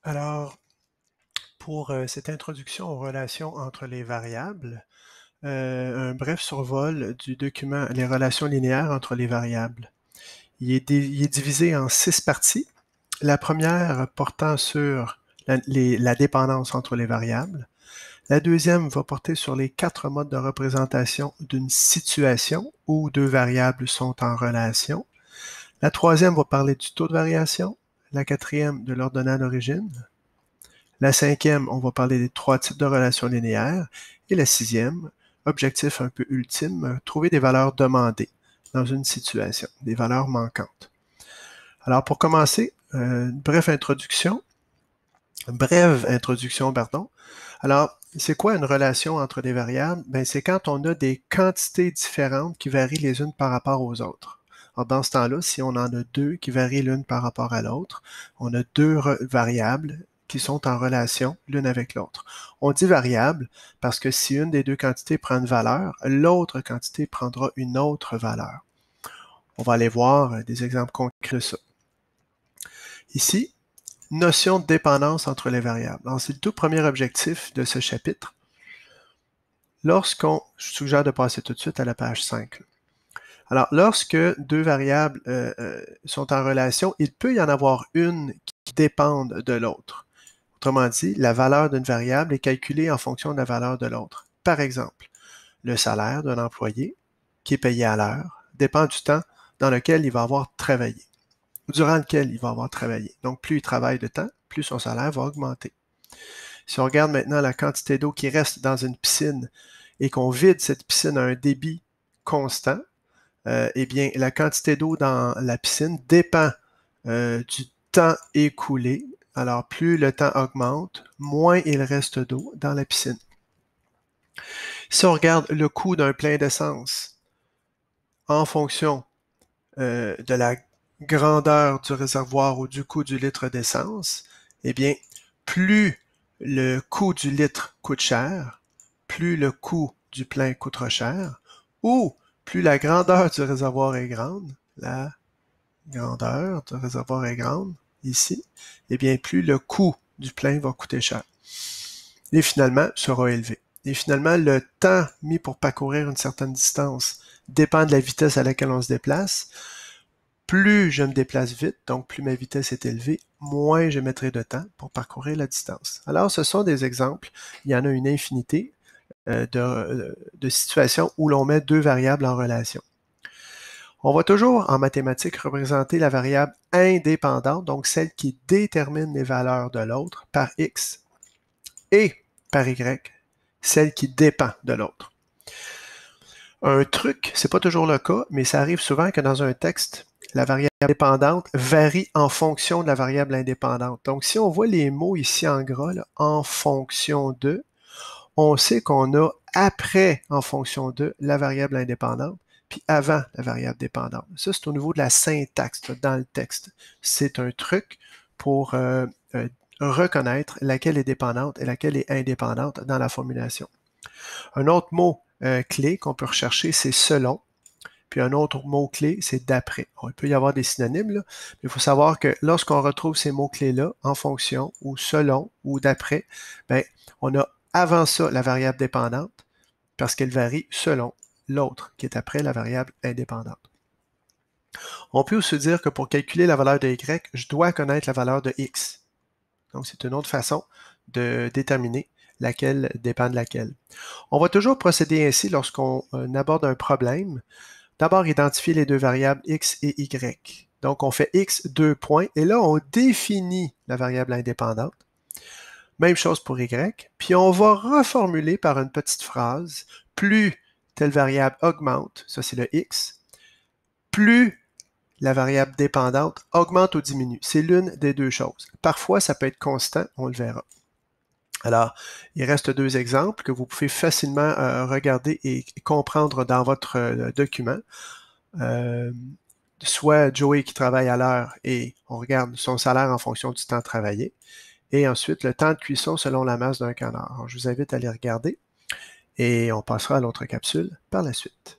Alors, pour cette introduction aux relations entre les variables, un bref survol du document Les relations linéaires entre les variables. Il est divisé en 6 parties. La première portant sur la dépendance entre les variables. La deuxième va porter sur les 4 modes de représentation d'une situation où deux variables sont en relation. La troisième va parler du taux de variation. La quatrième de l'ordonnée d'origine. La cinquième, on va parler des 3 types de relations linéaires. Et la sixième, objectif un peu ultime, trouver des valeurs demandées dans une situation, des valeurs manquantes. Alors pour commencer, une brève introduction, pardon. Alors, c'est quoi une relation entre des variables? Ben, c'est quand on a des quantités différentes qui varient les unes par rapport aux autres. Alors, dans ce temps-là, si on en a deux qui varient l'une par rapport à l'autre, on a deux variables qui sont en relation l'une avec l'autre. On dit variable parce que si une des deux quantités prend une valeur, l'autre quantité prendra une autre valeur. On va aller voir des exemples concrets de ça. Ici, notion de dépendance entre les variables. C'est le tout premier objectif de ce chapitre. Je suggère de passer tout de suite à la page 5. Alors, lorsque deux variables sont en relation, il peut y en avoir une qui dépende de l'autre. Autrement dit, la valeur d'une variable est calculée en fonction de la valeur de l'autre. Par exemple, le salaire d'un employé qui est payé à l'heure dépend du temps dans lequel il va avoir travaillé, ou durant lequel il va avoir travaillé. Donc, plus il travaille de temps, plus son salaire va augmenter. Si on regarde maintenant la quantité d'eau qui reste dans une piscine et qu'on vide cette piscine à un débit constant, eh bien, la quantité d'eau dans la piscine dépend du temps écoulé. Alors, plus le temps augmente, moins il reste d'eau dans la piscine. Si on regarde le coût d'un plein d'essence en fonction de la grandeur du réservoir ou du coût du litre d'essence, eh bien, plus le coût du litre coûte cher, plus le coût du plein coûtera cher, ou plus la grandeur du réservoir est grande, la grandeur du réservoir est grande, ici, eh bien, plus le coût du plein va coûter cher. Et finalement, sera élevé. Et finalement, le temps mis pour parcourir une certaine distance dépend de la vitesse à laquelle on se déplace. Plus je me déplace vite, donc plus ma vitesse est élevée, moins je mettrai de temps pour parcourir la distance. Alors, ce sont des exemples. Il y en a une infinité de situations où l'on met deux variables en relation. On va toujours, en mathématiques, représenter la variable indépendante, donc celle qui détermine les valeurs de l'autre, par x, et par y, celle qui dépend de l'autre. Un truc, c'est pas toujours le cas, mais ça arrive souvent que dans un texte, la variable dépendante varie en fonction de la variable indépendante. Donc, si on voit les mots ici en gras, là, en fonction de, on sait qu'on a après en fonction de la variable indépendante, puis avant la variable dépendante. Ça, c'est au niveau de la syntaxe dans le texte. C'est un truc pour reconnaître laquelle est dépendante et laquelle est indépendante dans la formulation. Un autre mot clé qu'on peut rechercher, c'est selon. Puis un autre mot-clé, c'est d'après. Il peut y avoir des synonymes, là, mais il faut savoir que lorsqu'on retrouve ces mots-clés-là, en fonction, ou selon, ou d'après, ben, on a avant ça la variable dépendante, parce qu'elle varie selon l'autre, qui est après la variable indépendante. On peut aussi dire que pour calculer la valeur de y, je dois connaître la valeur de x. Donc, c'est une autre façon de déterminer laquelle dépend de laquelle. On va toujours procéder ainsi lorsqu'on aborde un problème. D'abord, identifier les deux variables x et y. Donc, on fait x, 2 points, et là, on définit la variable indépendante. Même chose pour y, puis on va reformuler par une petite phrase, plus telle variable augmente, ça c'est le x, plus la variable dépendante augmente ou diminue. C'est l'une des deux choses. Parfois, ça peut être constant, on le verra. Alors, il reste deux exemples que vous pouvez facilement regarder et comprendre dans votre document. Soit Joey qui travaille à l'heure et on regarde son salaire en fonction du temps travaillé, et ensuite le temps de cuisson selon la masse d'un canard. Alors, je vous invite à les regarder et on passera à l'autre capsule par la suite.